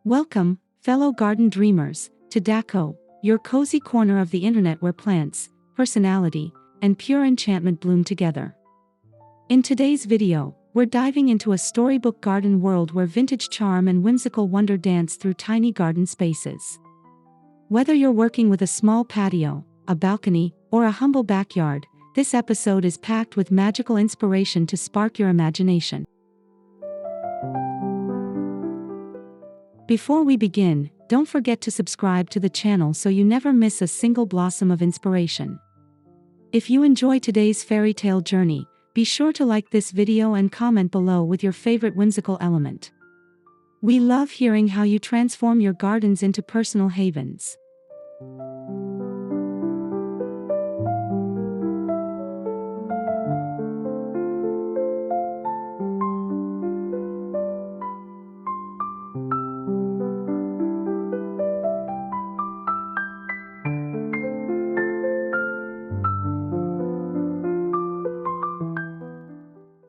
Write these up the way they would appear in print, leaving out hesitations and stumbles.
Welcome, fellow garden dreamers, to Decor, your cozy corner of the internet where plants, personality, and pure enchantment bloom together. In today's video, we're diving into a storybook garden world where vintage charm and whimsical wonder dance through tiny garden spaces. Whether you're working with a small patio, a balcony, or a humble backyard, this episode is packed with magical inspiration to spark your imagination. Before we begin, don't forget to subscribe to the channel so you never miss a single blossom of inspiration. If you enjoy today's fairy tale journey, be sure to like this video and comment below with your favorite whimsical element. We love hearing how you transform your gardens into personal havens.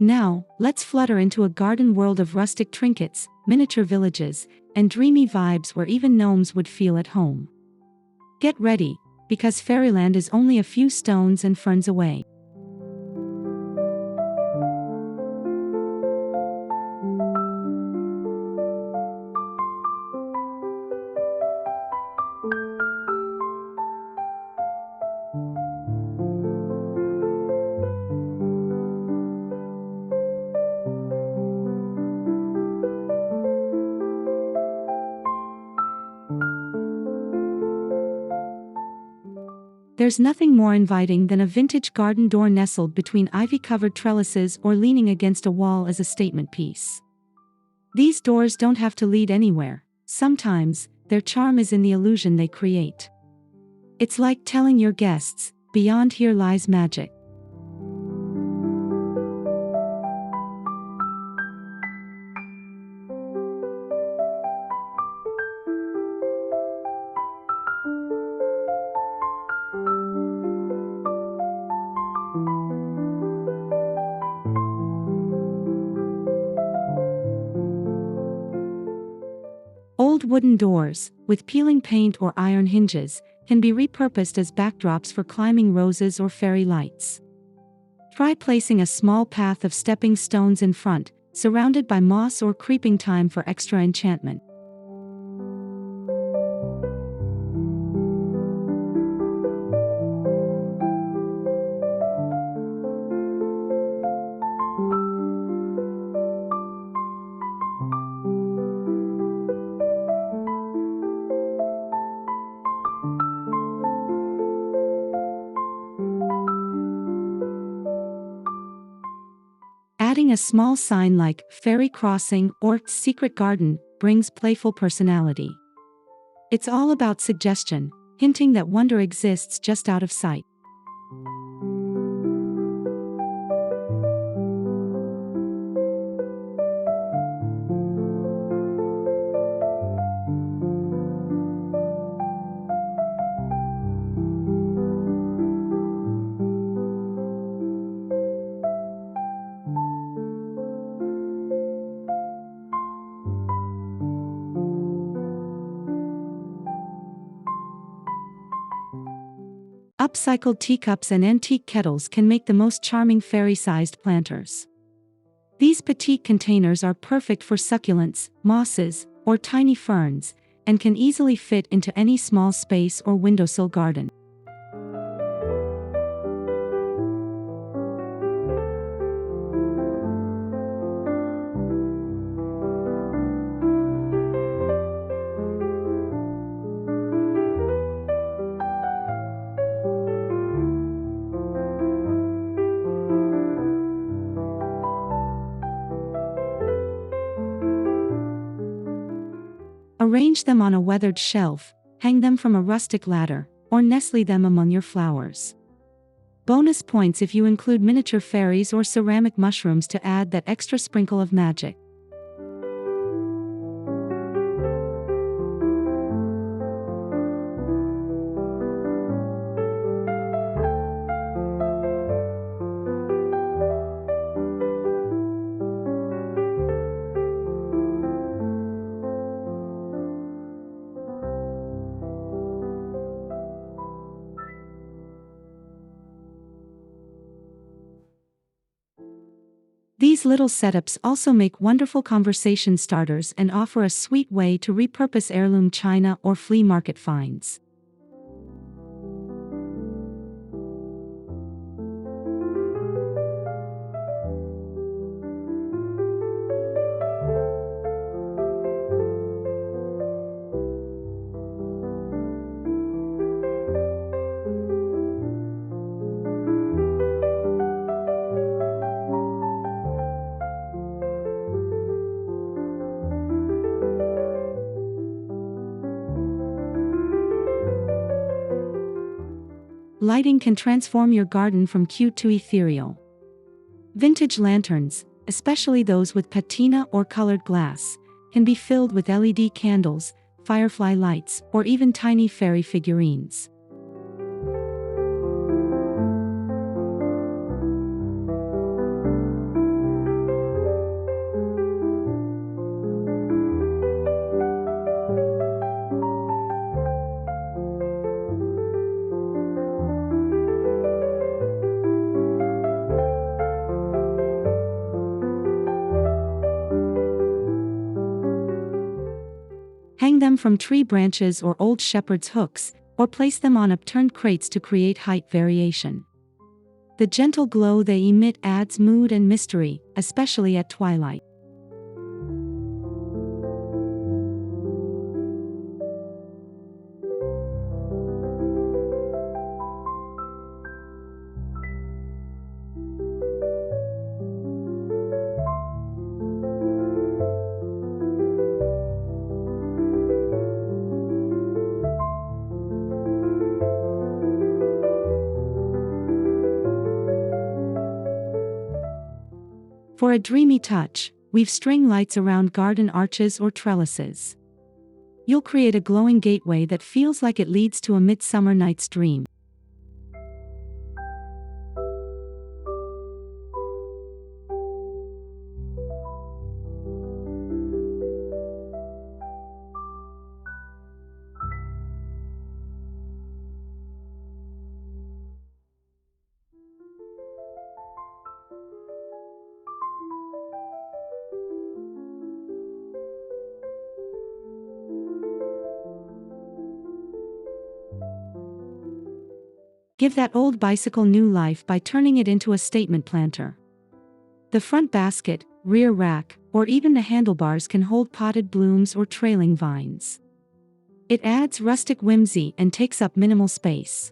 Now, let's flutter into a garden world of rustic trinkets, miniature villages, and dreamy vibes where even gnomes would feel at home. Get ready, because fairyland is only a few stones and ferns away. There's nothing more inviting than a vintage garden door nestled between ivy-covered trellises or leaning against a wall as a statement piece. These doors don't have to lead anywhere. Sometimes, their charm is in the illusion they create. It's like telling your guests, beyond here lies magic. Old wooden doors, with peeling paint or iron hinges, can be repurposed as backdrops for climbing roses or fairy lights. Try placing a small path of stepping stones in front, surrounded by moss or creeping thyme for extra enchantment. Adding a small sign like Fairy Crossing or Secret Garden brings playful personality. It's all about suggestion, hinting that wonder exists just out of sight. Upcycled teacups and antique kettles can make the most charming fairy-sized planters. These petite containers are perfect for succulents, mosses, or tiny ferns, and can easily fit into any small space or windowsill garden. Arrange them on a weathered shelf, hang them from a rustic ladder, or nestle them among your flowers. Bonus points if you include miniature fairies or ceramic mushrooms to add that extra sprinkle of magic. These little setups also make wonderful conversation starters and offer a sweet way to repurpose heirloom china or flea market finds. Lighting can transform your garden from cute to ethereal. Vintage lanterns, especially those with patina or colored glass, can be filled with LED candles, firefly lights, or even tiny fairy figurines. Hang them from tree branches or old shepherd's hooks, or place them on upturned crates to create height variation. The gentle glow they emit adds mood and mystery, especially at twilight. For a dreamy touch, weave string lights around garden arches or trellises. You'll create a glowing gateway that feels like it leads to a midsummer night's dream. Give that old bicycle new life by turning it into a statement planter. The front basket, rear rack, or even the handlebars can hold potted blooms or trailing vines. It adds rustic whimsy and takes up minimal space.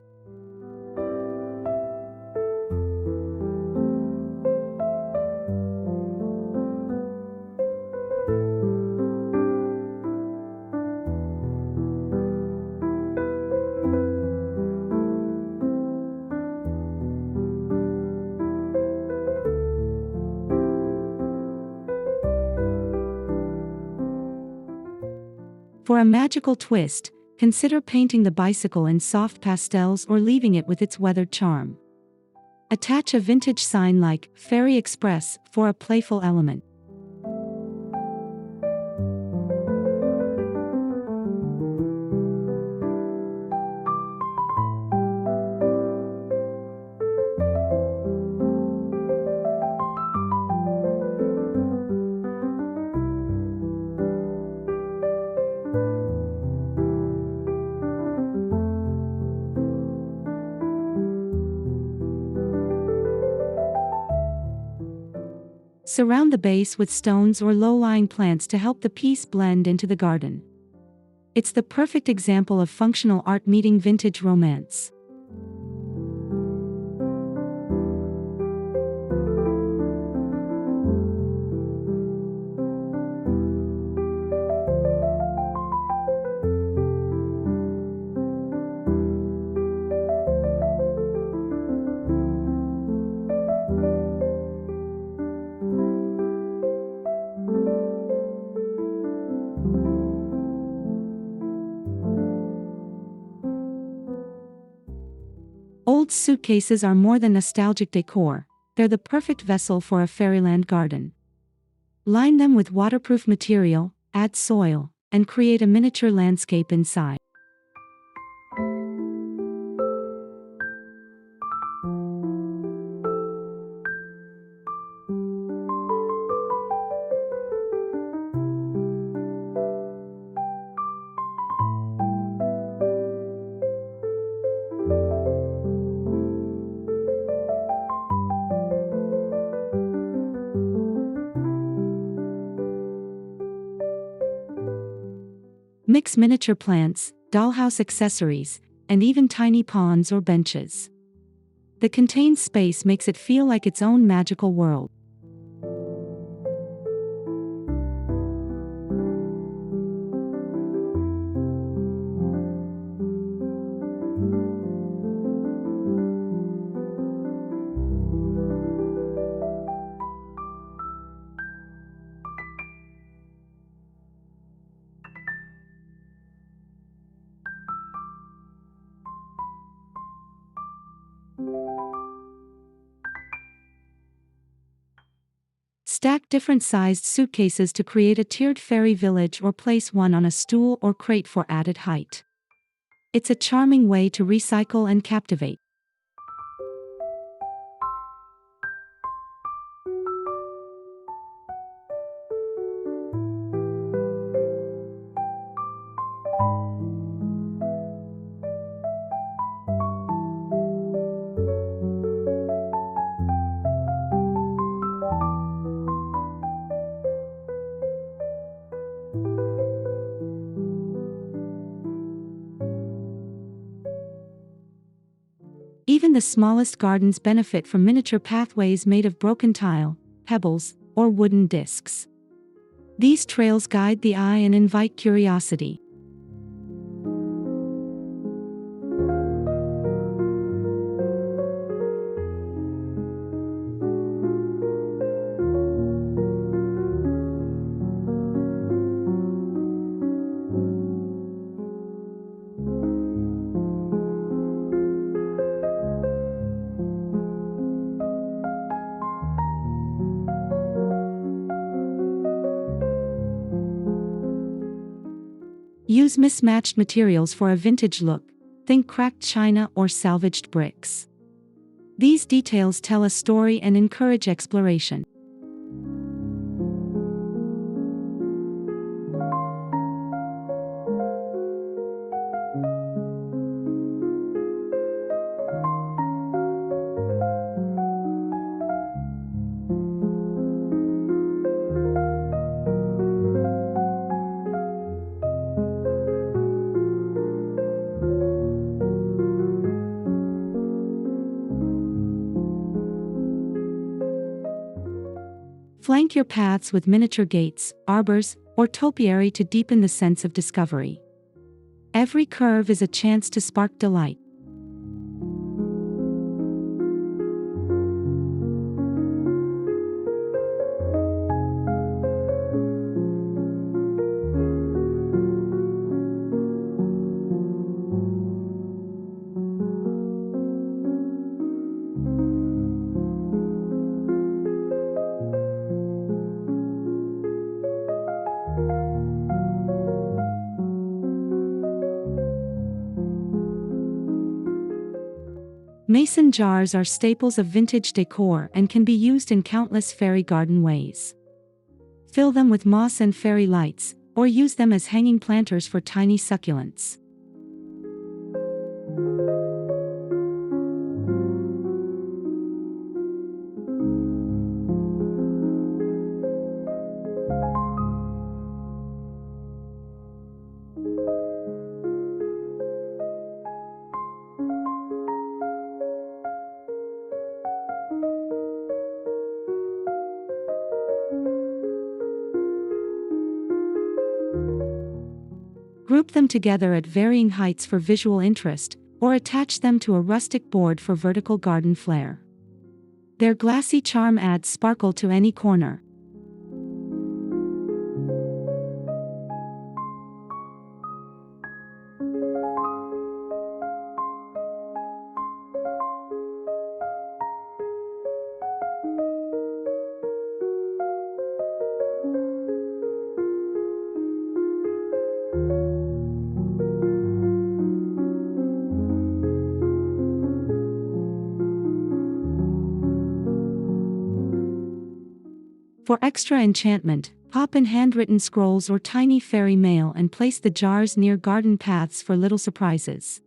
For a magical twist, consider painting the bicycle in soft pastels or leaving it with its weathered charm. Attach a vintage sign like Fairy Express for a playful element. Surround the base with stones or low-lying plants to help the piece blend into the garden. It's the perfect example of functional art meeting vintage romance. Old suitcases are more than nostalgic decor, they're the perfect vessel for a fairyland garden. Line them with waterproof material, add soil, and create a miniature landscape inside. mix miniature plants, dollhouse accessories, and even tiny ponds or benches. The contained space makes it feel like its own magical world. Stack different-sized suitcases to create a tiered fairy village or place one on a stool or crate for added height. It's a charming way to recycle and captivate. Even the smallest gardens benefit from miniature pathways made of broken tile, pebbles, or wooden discs. These trails guide the eye and invite curiosity. Use mismatched materials for a vintage look. Think cracked china or salvaged bricks. These details tell a story and encourage exploration. Flank your paths with miniature gates, arbors, or topiary to deepen the sense of discovery. Every curve is a chance to spark delight. Mason jars are staples of vintage decor and can be used in countless fairy garden ways. Fill them with moss and fairy lights, or use them as hanging planters for tiny succulents. Group them together at varying heights for visual interest, or attach them to a rustic board for vertical garden flair. Their glassy charm adds sparkle to any corner. For extra enchantment, pop in handwritten scrolls or tiny fairy mail and place the jars near garden paths for little surprises.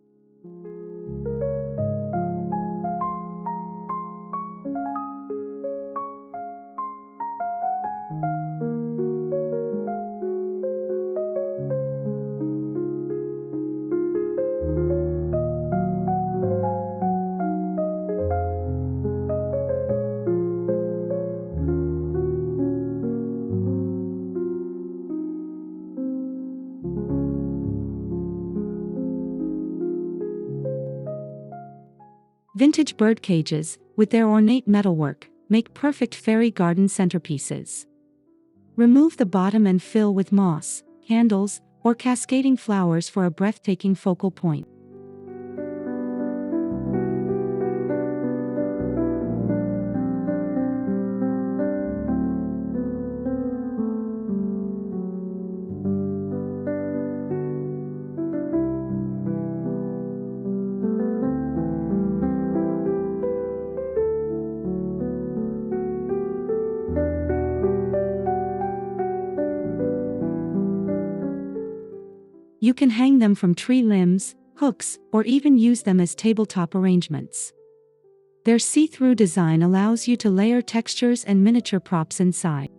Vintage bird cages, with their ornate metalwork, make perfect fairy garden centerpieces. Remove the bottom and fill with moss, candles, or cascading flowers for a breathtaking focal point. You can hang them from tree limbs, hooks, or even use them as tabletop arrangements. Their see-through design allows you to layer textures and miniature props inside.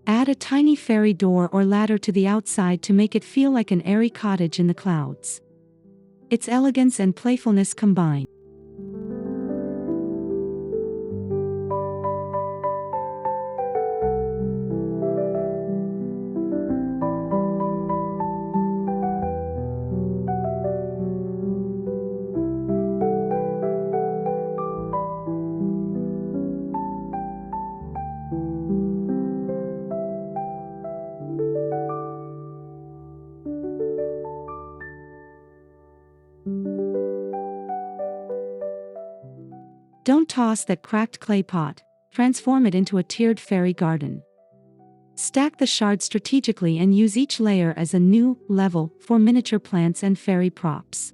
Add a tiny fairy door or ladder to the outside to make it feel like an airy cottage in the clouds. It's elegance and playfulness combined. Don't toss that cracked clay pot, transform it into a tiered fairy garden. Stack the shards strategically and use each layer as a new level for miniature plants and fairy props.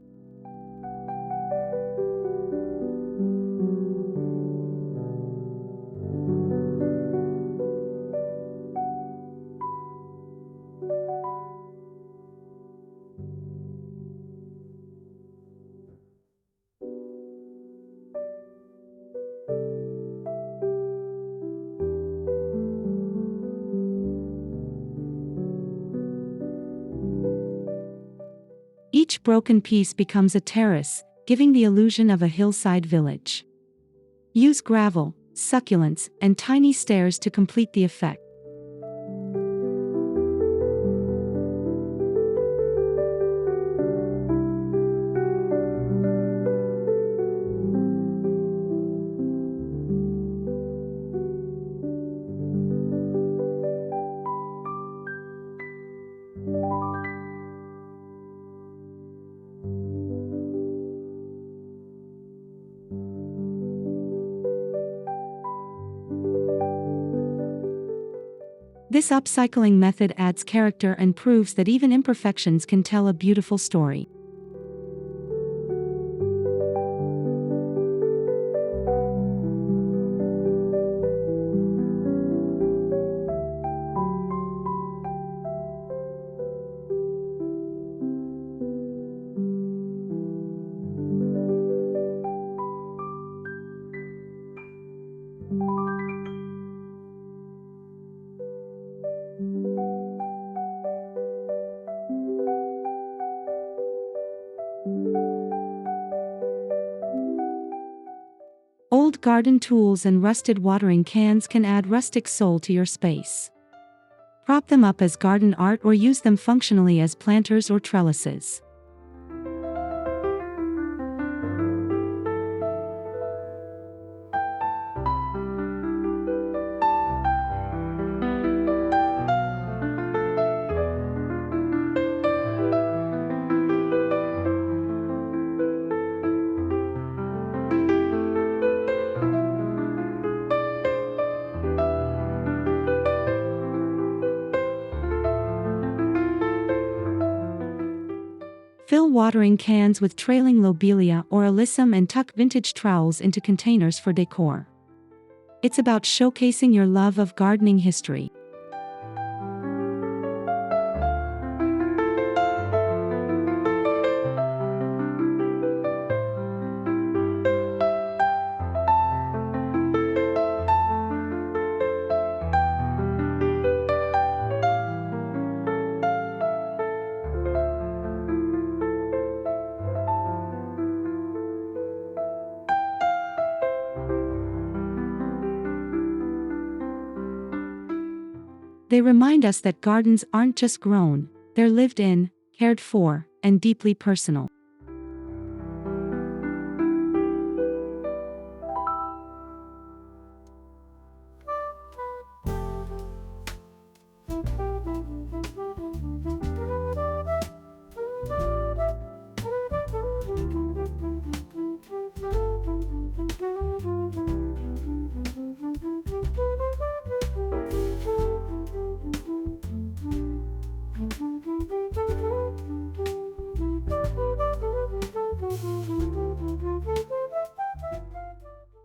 Each broken piece becomes a terrace, giving the illusion of a hillside village. Use gravel, succulents, and tiny stairs to complete the effect. This upcycling method adds character and proves that even imperfections can tell a beautiful story. Old garden tools and rusted watering cans can add rustic soul to your space. Prop them up as garden art or use them functionally as planters or trellises. Fill watering cans with trailing lobelia or alyssum and tuck vintage trowels into containers for decor. It's about showcasing your love of gardening history. They remind us that gardens aren't just grown, they're lived in, cared for, and deeply personal.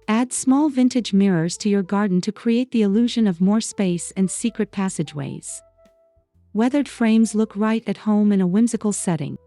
Add small vintage mirrors to your garden to create the illusion of more space and secret passageways. Weathered frames look right at home in a whimsical setting.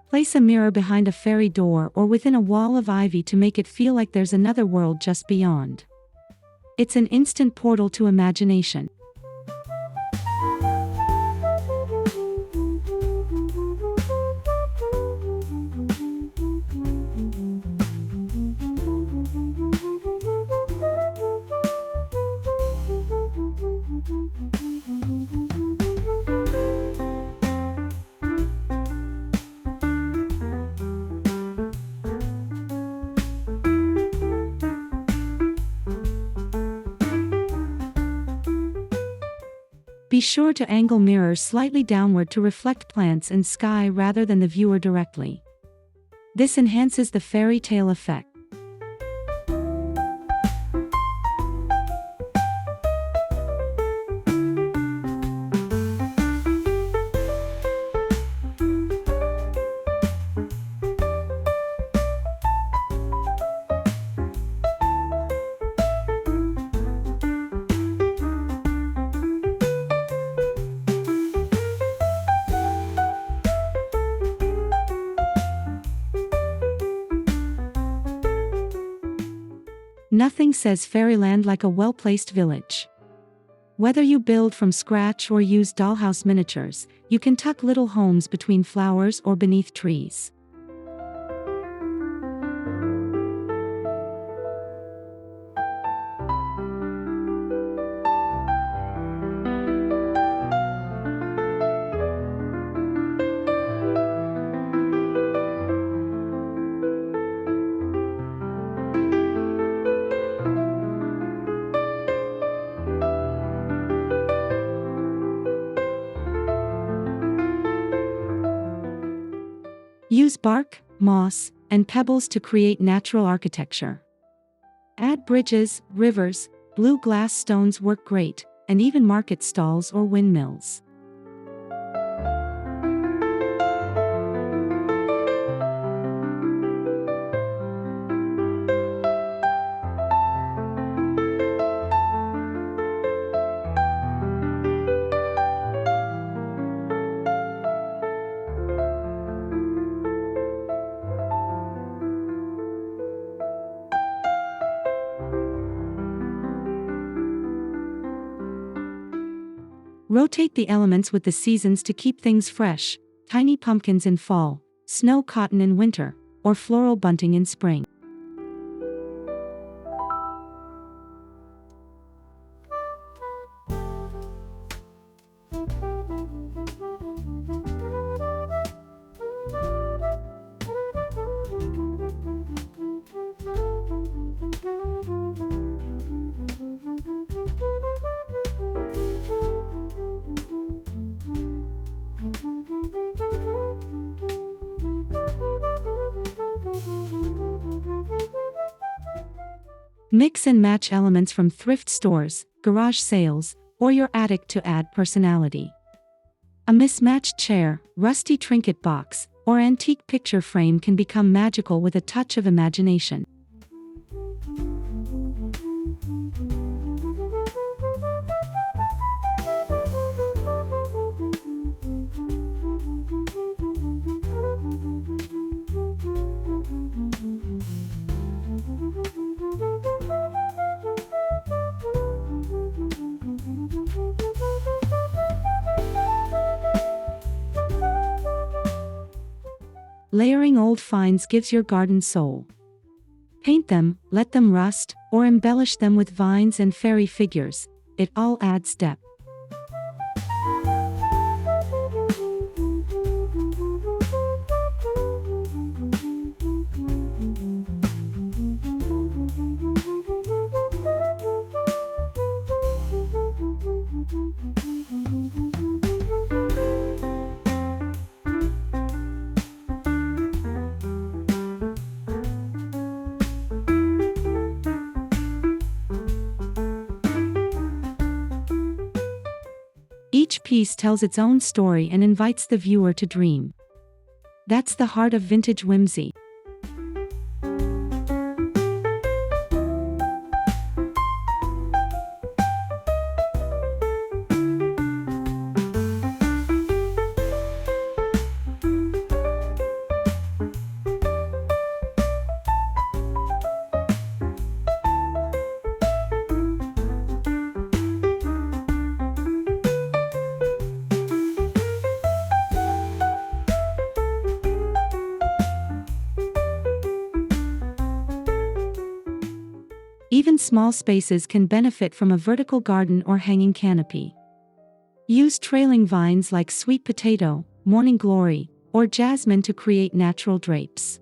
Place a mirror behind a fairy door or within a wall of ivy to make it feel like there's another world just beyond. It's an instant portal to imagination. Be sure to angle mirrors slightly downward to reflect plants and sky rather than the viewer directly. This enhances the fairy tale effect. Nothing says fairyland like a well-placed village. Whether you build from scratch or use dollhouse miniatures, you can tuck little homes between flowers or beneath trees. Use bark, moss, and pebbles to create natural architecture. Add bridges, rivers, blue glass stones work great, and even market stalls or windmills. Rotate the elements with the seasons to keep things fresh: tiny pumpkins in fall, snow cotton in winter, or floral bunting in spring. Mix and match elements from thrift stores, garage sales, or your attic to add personality. A mismatched chair, rusty trinket box, or antique picture frame can become magical with a touch of imagination. Layering old finds gives your garden soul. Paint them, let them rust, or embellish them with vines and fairy figures. It all adds depth. Each piece tells its own story and invites the viewer to dream. That's the heart of vintage whimsy. Even small spaces can benefit from a vertical garden or hanging canopy. Use trailing vines like sweet potato, morning glory, or jasmine to create natural drapes.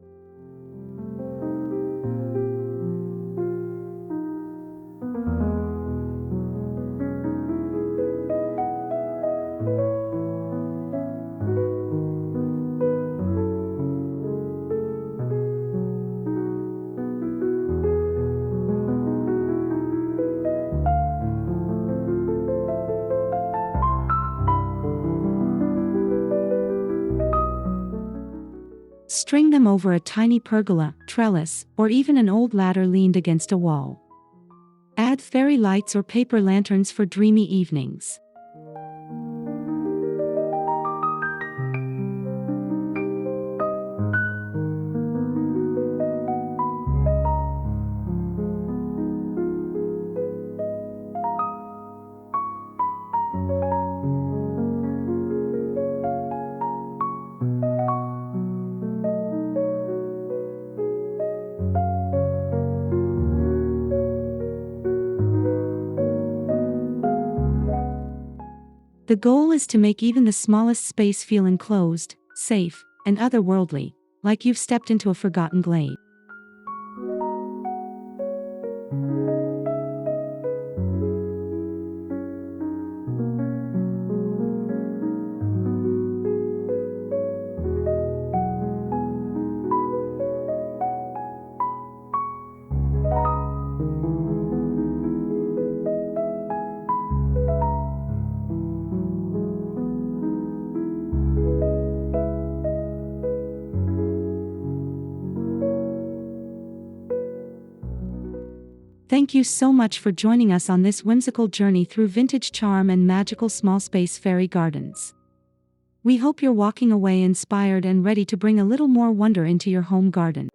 String them over a tiny pergola, trellis, or even an old ladder leaned against a wall. Add fairy lights or paper lanterns for dreamy evenings. The goal is to make even the smallest space feel enclosed, safe, and otherworldly, like you've stepped into a forgotten glade. Thank you so much for joining us on this whimsical journey through vintage charm and magical small space fairy gardens. We hope you're walking away inspired and ready to bring a little more wonder into your home garden.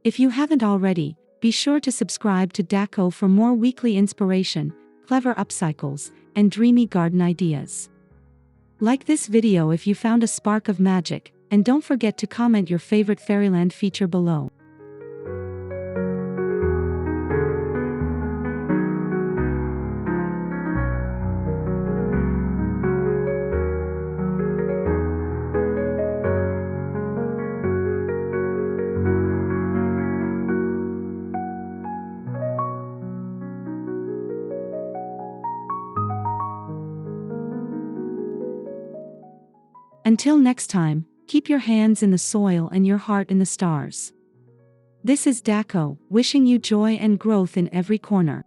If you haven't already, be sure to subscribe to Decor for more weekly inspiration, clever upcycles, and dreamy garden ideas. Like this video if you found a spark of magic, and don't forget to comment your favorite fairyland feature below. Until next time, keep your hands in the soil and your heart in the stars. This is Decor, wishing you joy and growth in every corner.